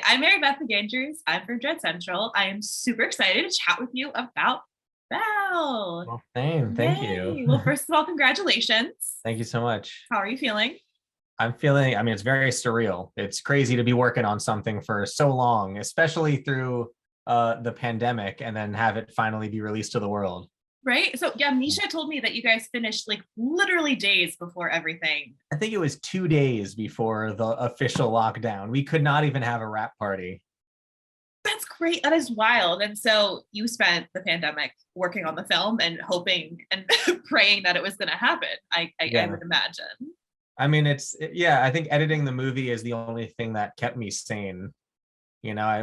I'm Mary Beth McAndrews. I'm from Dread Central. I am super excited to chat with you about Val. Well, same. Thank you. Yay. Well, first of all, congratulations. Thank you so much. How are you feeling? I'm feeling, I mean, it's very surreal. It's crazy to be working on something for so long, especially through the pandemic, and then have it finally be released to the world. Right? So, yeah, Misha told me that you guys finished like literally days before everything. I think it was 2 days before the official lockdown. We could not even have a wrap party. That's great. That is wild. And so you spent the pandemic working on the film and hoping and praying that it was going to happen. I would imagine. I mean, yeah, I think editing the movie is the only thing that kept me sane.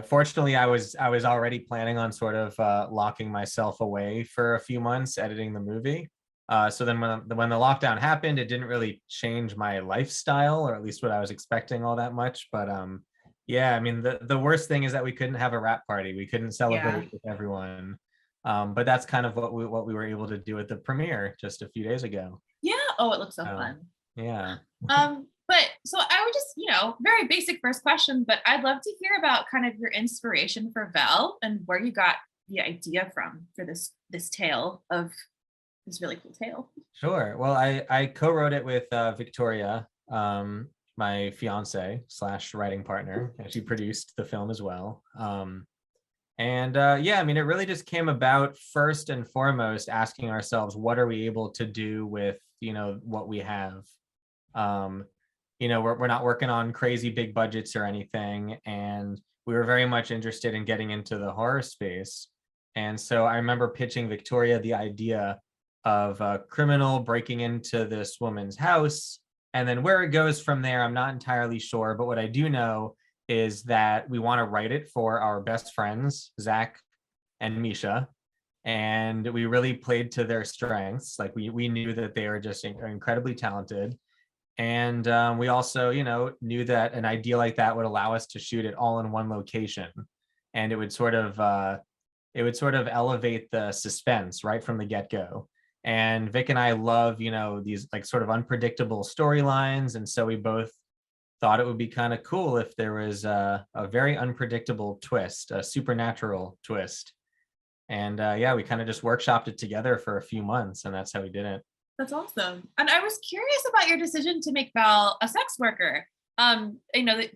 Fortunately, I was already planning on sort of locking myself away for a few months editing the movie. So then when the lockdown happened, it didn't really change my lifestyle, or at least what I was expecting all that much. But yeah, I mean, the worst thing is that we couldn't have a wrap party. We couldn't celebrate with everyone. But that's kind of what we were able to do at the premiere just a few days ago. Yeah. Oh, it looks so fun. Yeah. But so I would just, very basic first question, but I'd love to hear about kind of your inspiration for Val and where you got the idea from for this tale of this really cool tale. Sure. Well, I co-wrote it with Victoria, my fiance / writing partner, and she produced the film as well. Yeah, I mean, it really just came about first and foremost asking ourselves, what are we able to do with, what we have? We're not working on crazy big budgets or anything, and we were very much interested in getting into the horror space. And so I remember pitching Victoria the idea of a criminal breaking into this woman's house, and then where it goes from there, I'm not entirely sure. But what I do know is that we want to write it for our best friends, Zach and Misha. And we really played to their strengths. Like we knew that they were just incredibly talented. And we also, knew that an idea like that would allow us to shoot it all in one location. And it would sort of elevate the suspense right from the get-go. And Vic and I love, these like sort of unpredictable storylines. And so we both thought it would be kind of cool if there was a very unpredictable twist, a supernatural twist. And yeah, we kind of just workshopped it together for a few months, and that's how we did it. That's awesome. And I was curious about your decision to make Val a sex worker. I know that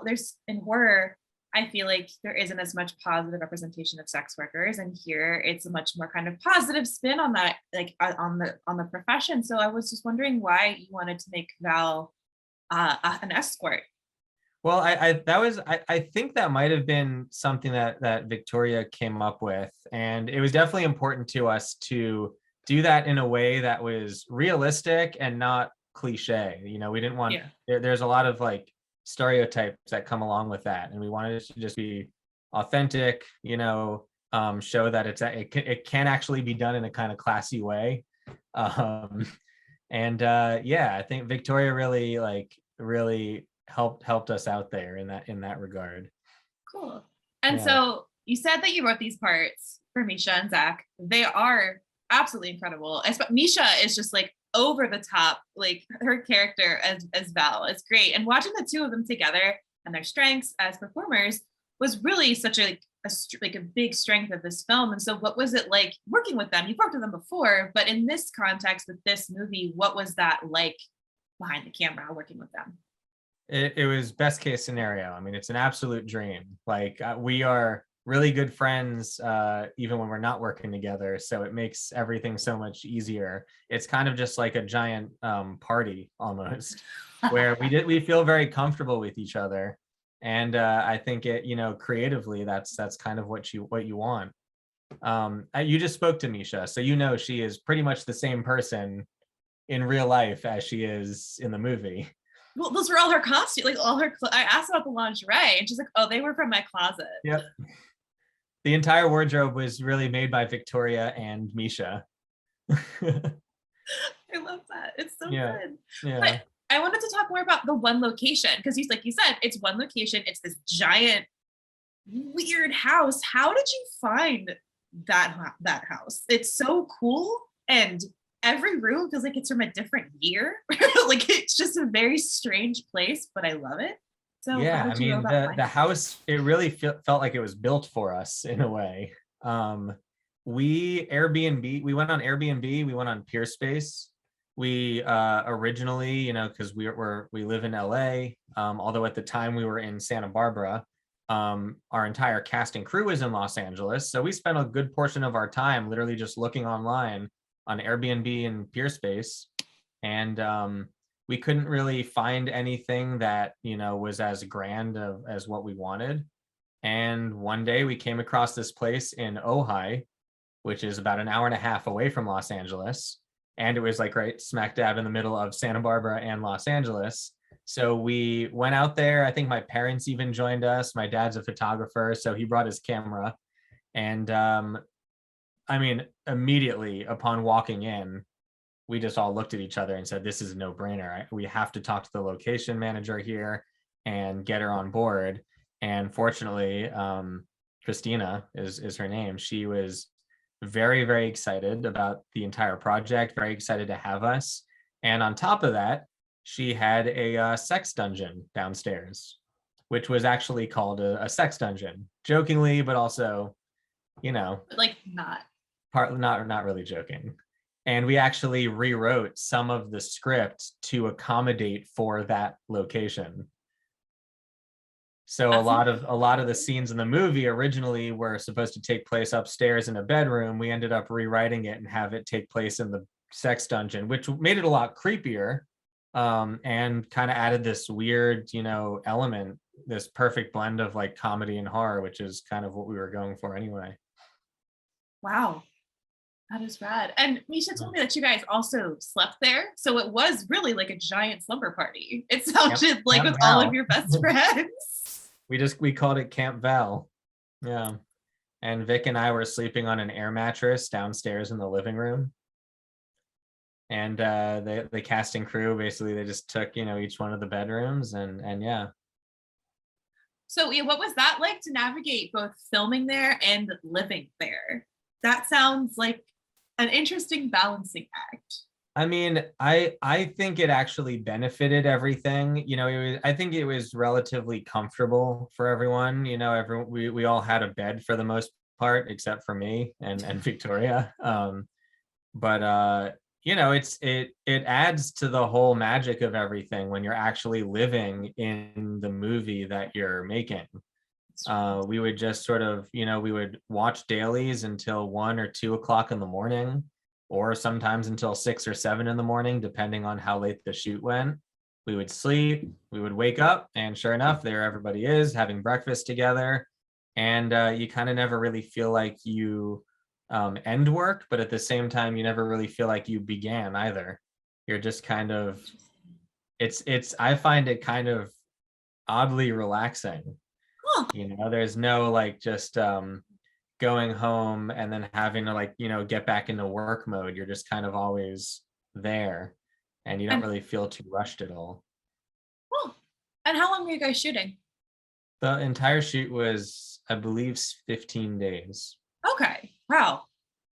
there's in horror, I feel like there isn't as much positive representation of sex workers, and here it's a much more kind of positive spin on that, like on the profession. So I was just wondering why you wanted to make Val an escort. Well, I think that might have been something that Victoria came up with, and it was definitely important to us to do that in a way that was realistic and not cliche. We didn't want there's a lot of like stereotypes that come along with that, and we wanted it to just be authentic, show that it can actually be done in a kind of classy way. Yeah, I think Victoria really helped us out there in that regard. Cool. And so you said that you wrote these parts for Misha and Zach. They are absolutely incredible. Misha is just like over the top, like her character as Val is great. And watching the two of them together and their strengths as performers was really such a big strength of this film. And so what was it like working with them? You've worked with them before, but in this context with this movie, what was that like behind the camera working with them? It was best case scenario. I mean, it's an absolute dream. Like we are really good friends, even when we're not working together. So it makes everything so much easier. It's kind of just like a giant party almost, where we feel very comfortable with each other. And I think it, creatively, that's kind of what you want. You just spoke to Misha, so she is pretty much the same person in real life as she is in the movie. Well, those were all her costumes, like all her. I asked about the lingerie, and she's like, "Oh, they were from my closet." Yep. The entire wardrobe was really made by Victoria and Misha. I love that. It's so good. Yeah. But I wanted to talk more about the one location, because like you said, it's one location. It's this giant, weird house. How did you find that house? It's so cool, and every room feels like it's from a different year. Like it's just a very strange place, but I love it. So how Yeah, I did you go mean about the finding house, it really felt like it was built for us in a way. We went on Airbnb, we went on Peerspace. We originally, because we live in LA, although at the time we were in Santa Barbara. Our entire cast and crew is in Los Angeles, so we spent a good portion of our time literally just looking online on Airbnb and Peerspace, and we couldn't really find anything that was as grand as what we wanted. And one day we came across this place in Ojai, which is about an hour and a half away from Los Angeles, and it was like right smack dab in the middle of Santa Barbara and Los Angeles. So we went out there. I think my parents even joined us. My dad's a photographer, so he brought his camera. And I mean, immediately upon walking in, we just all looked at each other and said, this is a no-brainer. We have to talk to the location manager here and get her on board. And fortunately, Christina is her name. She was very, very excited about the entire project, very excited to have us. And on top of that, she had a sex dungeon downstairs, which was actually called a sex dungeon, jokingly, but also, like not partly not really joking. And we actually rewrote some of the script to accommodate for that location. So a lot of the scenes in the movie originally were supposed to take place upstairs in a bedroom. We ended up rewriting it and have it take place in the sex dungeon, which made it a lot creepier, and kind of added this weird, element, this perfect blend of like comedy and horror, which is kind of what we were going for anyway. Wow, that is rad. And Misha told me that you guys also slept there, so it was really like a giant slumber party. It sounded like Camp with all Val. of your best friends. We called it Camp Val. Yeah. And Vic and I were sleeping on an air mattress downstairs in the living room. And the cast and crew, basically they just took, each one of the bedrooms, and yeah. So yeah, what was that like to navigate both filming there and living there? That sounds like an interesting balancing act. I mean, I think it actually benefited everything. I think it was relatively comfortable for everyone. We all had a bed for the most part, except for me and Victoria. But it adds to the whole magic of everything when you're actually living in the movie that you're making. We would just sort of, we would watch dailies until 1 or 2 o'clock in the morning, or sometimes until 6 or 7 in the morning, depending on how late the shoot went. We would sleep, we would wake up, and sure enough, there everybody is having breakfast together. And you kind of never really feel like you end work, but at the same time, you never really feel like you began either. You're just kind of, I find it kind of oddly relaxing. Huh. There's no like just going home and then having to like get back into work mode. You're just kind of always there, and you don't really feel too rushed at all. Huh. And how long were you guys shooting? The entire shoot was, I believe, 15 days. Okay. Wow.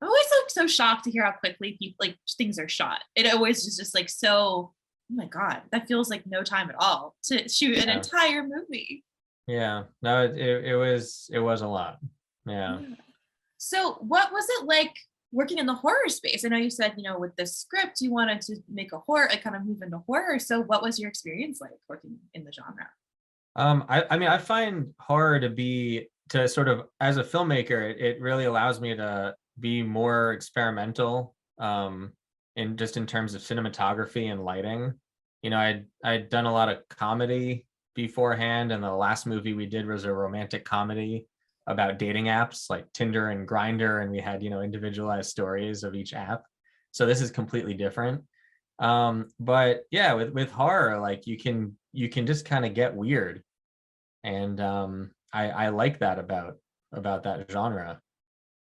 I'm always so shocked to hear how quickly people like things are shot. It always is just like so, oh my God, that feels like no time at all to shoot an entire movie. Yeah. No, it was a lot. Yeah. So what was it like working in the horror space? I know you said, with the script, you wanted to make a horror, like kind of move into horror. So what was your experience like working in the genre? I mean, I find horror to sort of, as a filmmaker, it really allows me to be more experimental, in terms of cinematography and lighting. I'd done a lot of comedy beforehand, and the last movie we did was a romantic comedy about dating apps like Tinder and Grindr, and we had individualized stories of each app. So this is completely different. But yeah, with horror, like you can just kind of get weird, and I like that about that genre.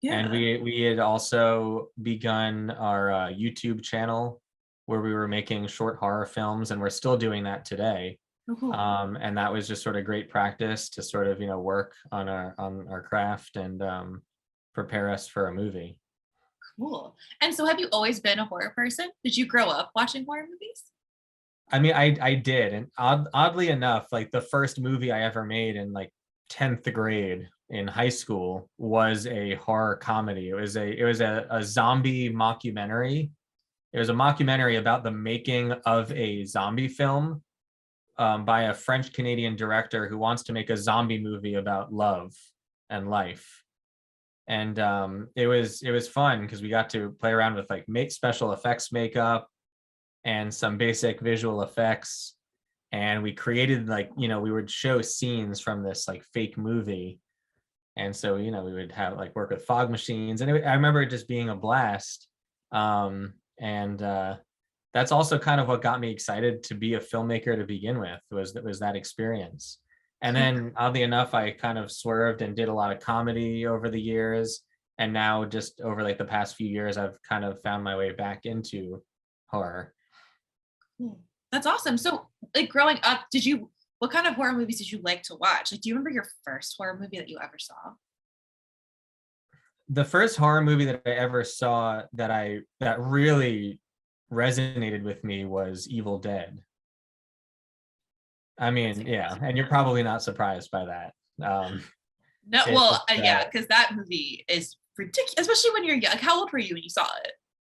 Yeah. And we had also begun our YouTube channel, where we were making short horror films, and we're still doing that today. Oh, cool. And that was just sort of great practice to sort of work on our craft and prepare us for a movie. Cool. And so have you always been a horror person? Did you grow up watching horror movies? I mean, I did, and oddly enough, like the first movie I ever made in like 10th grade in high school was a horror comedy. It was a zombie mockumentary. It was a mockumentary about the making of a zombie film, by a French Canadian director who wants to make a zombie movie about love and life. And it was fun because we got to play around with like make special effects makeup and some basic visual effects, and we created like, we would show scenes from this like fake movie. And so, we would have like work with fog machines, and I remember it just being a blast. And That's also kind of what got me excited to be a filmmaker to begin with, was that experience. And then oddly enough, I kind of swerved and did a lot of comedy over the years. And now just over like the past few years, I've kind of found my way back into horror. That's awesome. So like growing up, what kind of horror movies did you like to watch? Like, do you remember your first horror movie that you ever saw? The first horror movie that I ever saw that really resonated with me was Evil Dead. I mean, yeah, and you're probably not surprised by that. No, well, yeah, because that movie is ridiculous, especially when you're young. Like, how old were you when you saw it?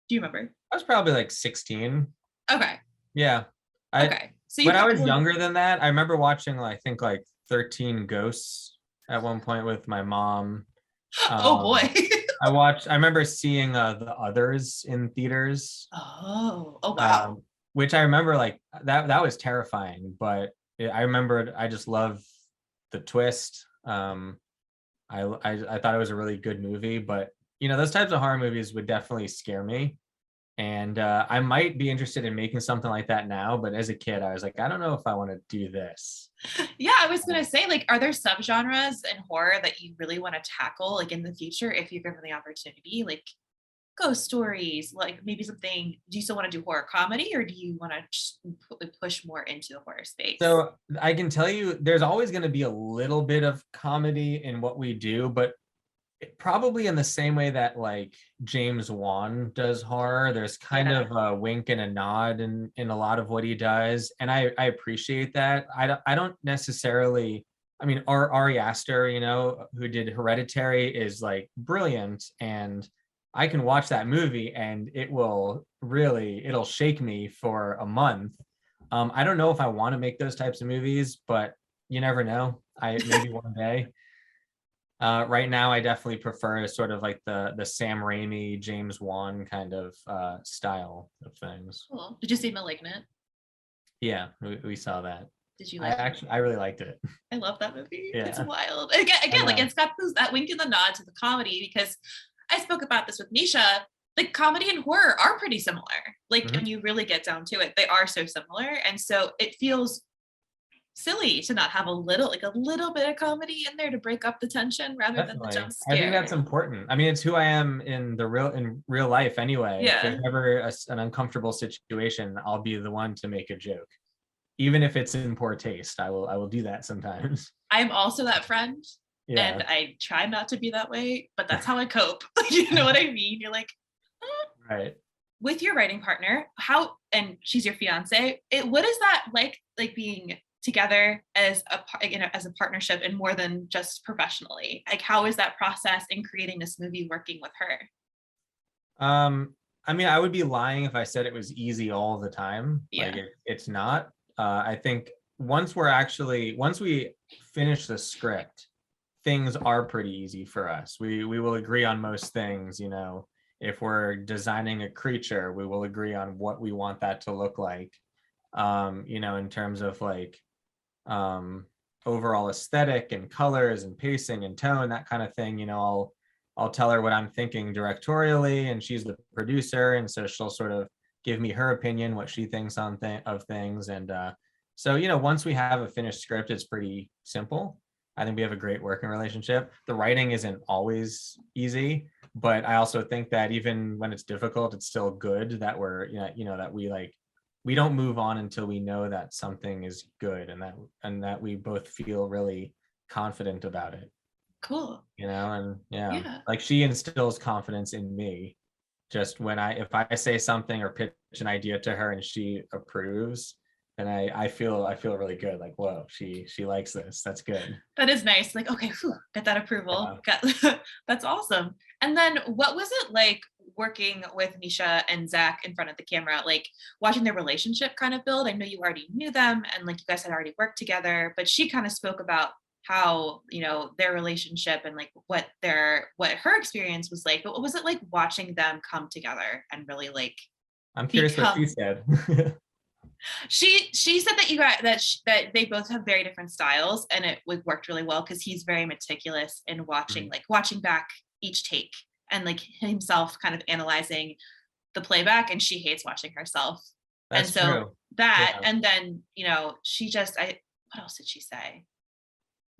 Do you remember? I was probably like 16. Okay. Yeah. Okay. So when I was younger than that, I remember watching, I think, like 13 Ghosts at one point with my mom. Oh boy. I remember seeing The Others in theaters. Oh wow. Which I remember like that was terrifying, but I remembered I just love the twist. I thought it was a really good movie, but those types of horror movies would definitely scare me. And I might be interested in making something like that now, but as a kid, I was like, I don't know if I want to do this. Yeah, I was gonna say, like, are there subgenres in horror that you really want to tackle, like in the future, if you're given the opportunity, like ghost stories, like maybe something? Do you still want to do horror comedy, or do you want to push more into the horror space? So I can tell you, there's always going to be a little bit of comedy in what we do, but probably in the same way that like James Wan does horror, there's kind of a wink and a nod in a lot of what he does, and I appreciate that. I don't necessarily. I mean, Ari Aster, who did Hereditary, is like brilliant, and I can watch that movie and it'll shake me for a month. I don't know if I want to make those types of movies, but you never know. Maybe one day. Right now, I definitely prefer sort of like the Sam Raimi, James Wan kind of style of things. Cool. Did you see *Malignant*? Yeah, we saw that. Did you like it? I really liked it. I love that movie. Yeah. It's wild. Again, like it's got that wink and the nod to the comedy, because I spoke about this with Misha. Like comedy and horror are pretty similar. Like when you really get down to it, they are so similar, and so it feels silly to not have a little bit of comedy in there to break up the tension rather than the jump scare. I think that's important. I mean, it's who I am in real life anyway. Yeah. If there's ever an uncomfortable situation, I'll be the one to make a joke, even if it's in poor taste. I will do that sometimes. I'm also that friend, and I try not to be that way, but that's how I cope. You know what I mean? You're like, right. With your writing partner, and she's your fiance. What is that like being together as a partnership, and more than just professionally? Like, how is that process in creating this movie working with her? I mean, I would be lying if I said it was easy all the time. Yeah. Like it's not. I think once we finish the script, things are pretty easy for us. We will agree on most things. If we're designing a creature, we will agree on what we want that to look like. In terms of like overall aesthetic and colors and pacing and tone, that kind of thing. I'll tell her what I'm thinking directorially, and she's the producer, and so she'll sort of give me her opinion, what she thinks of things. And so once we have a finished script, it's pretty simple. I think we have a great working relationship. The writing isn't always easy, but I also think that even when it's difficult, it's still good that that we don't move on until we know that something is good, and that we both feel really confident about it. Cool. Like she instills confidence in me just if I say something or pitch an idea to her and she approves, And I feel really good. Like, whoa, she likes this. That's good. That is nice. Like, okay, whew, get that approval. That's awesome. And then what was it like working with Misha and Zach in front of the camera, like watching their relationship kind of build? I know you already knew them and like you guys had already worked together, but she kind of spoke about how, you know, their relationship and like what her experience was like. But what was it like watching them come together and really like I'm curious what she become said. she said that you got that they both have very different styles and it like worked really well because he's very meticulous in watching back each take and like himself kind of analyzing the playback, and she hates watching herself. That's and so true. that Yeah. and then, you know, she just I what else did she say?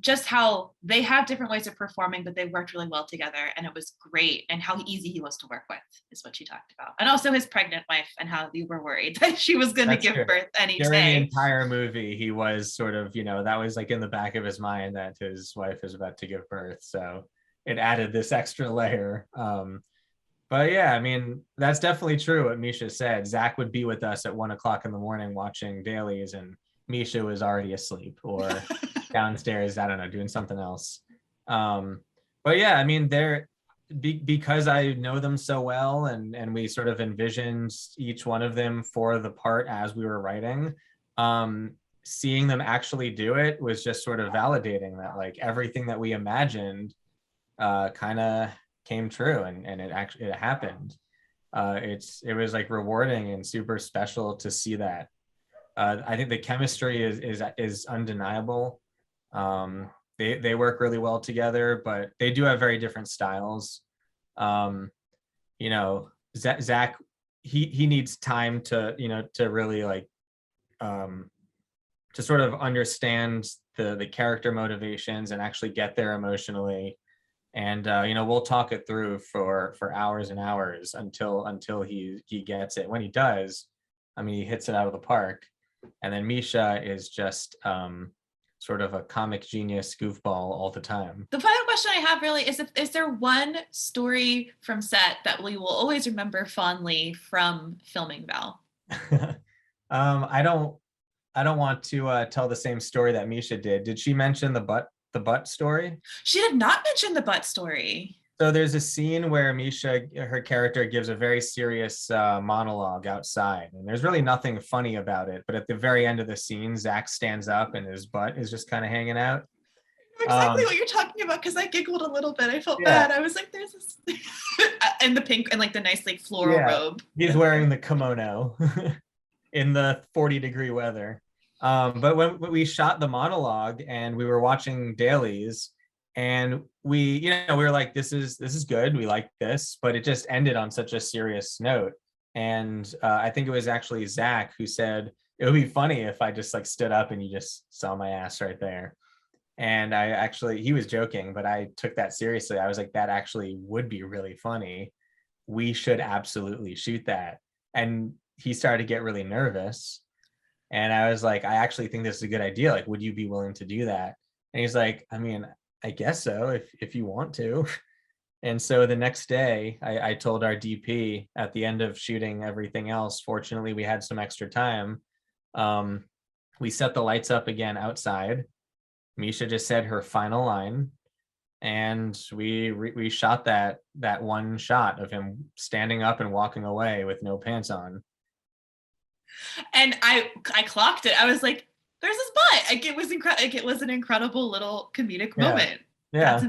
Just how they have different ways of performing, but they worked really well together and it was great, and how easy he was to work with is what she talked about. And also his pregnant wife and how you were worried that she was going to That's give true. birth any During the day. entire movie, he was sort of, you know, that was like in the back of his mind that his wife is about to give birth. So it added this extra layer. But yeah, I mean, that's definitely true what Misha said. Zach would be with us at 1 o'clock in the morning watching dailies, and Misha was already asleep or downstairs, I don't know, doing something else. But yeah, I mean, because I know them so well, and we sort of envisioned each one of them for the part as we were writing. Seeing them actually do it was just sort of validating that like everything that we imagined kind of came true, and it happened. It was like rewarding and super special to see that. I think the chemistry is undeniable. They work really well together, but they do have very different styles. You know, Zach, he needs time to, you know, to really like to sort of understand the character motivations and actually get there emotionally. And you know, we'll talk it through for hours and hours until he gets it. When he does, I mean, he hits it out of the park. And then Misha is just sort of a comic genius goofball all the time. The final question I have really is there one story from set that we will always remember fondly from filming Val? I don't want to tell the same story that Misha did. Did she mention the butt story? She did not mention the butt story. So there's a scene where Misha, her character, gives a very serious monologue outside, and there's really nothing funny about it. But at the very end of the scene, Zach stands up and his butt is just kind of hanging out. Exactly what you're talking about, because I giggled a little bit. I felt Yeah. bad. I was like, "There's this," and the pink and like the nice like floral robe. He's wearing the kimono in the 40-degree weather. But when we shot the monologue and we were watching dailies, and we were like, this is good, we like this, but it just ended on such a serious note. And I think it was actually Zach who said it would be funny if I just like stood up and you just saw my ass right there. And he was joking, but I took that seriously. I was like, that actually would be really funny. We should absolutely shoot that. And he started to get really nervous. And I was like, I actually think this is a good idea. Like, would you be willing to do that? And he's like, I mean, I guess so, if you want to. And so the next day, I told our DP at the end of shooting everything else, fortunately, we had some extra time. We set the lights up again outside. Misha just said her final line. And we shot that one shot of him standing up and walking away with no pants on. And I clocked it. I was like, there's his butt. Like, it was incredible. Like, it was an incredible little comedic moment. Yeah.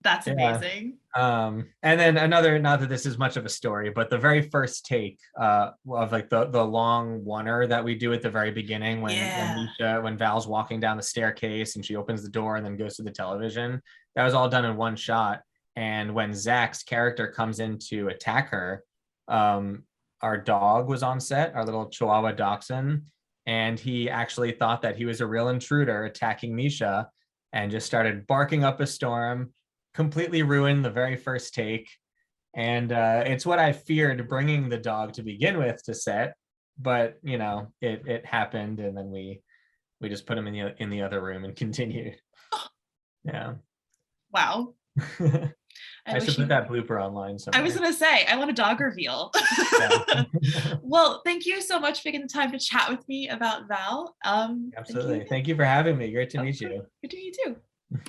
That's amazing. And then another, not that this is much of a story, but the very first take of like the long oneer that we do at the very beginning when Val's walking down the staircase and she opens the door and then goes to the television, that was all done in one shot. And when Zach's character comes in to attack her, our dog was on set, our little Chihuahua dachshund, and he actually thought that he was a real intruder attacking Misha and just started barking up a storm, completely ruined the very first take. And it's what I feared bringing the dog to begin with to set, but you know, it happened, and then we just put him in the other room and continued. Yeah. Wow. I should put that blooper online somewhere. I was gonna say, I want a dog reveal. Well, thank you so much for taking the time to chat with me about Val. Absolutely. Thank you for having me. Great to meet you. Good to meet you too.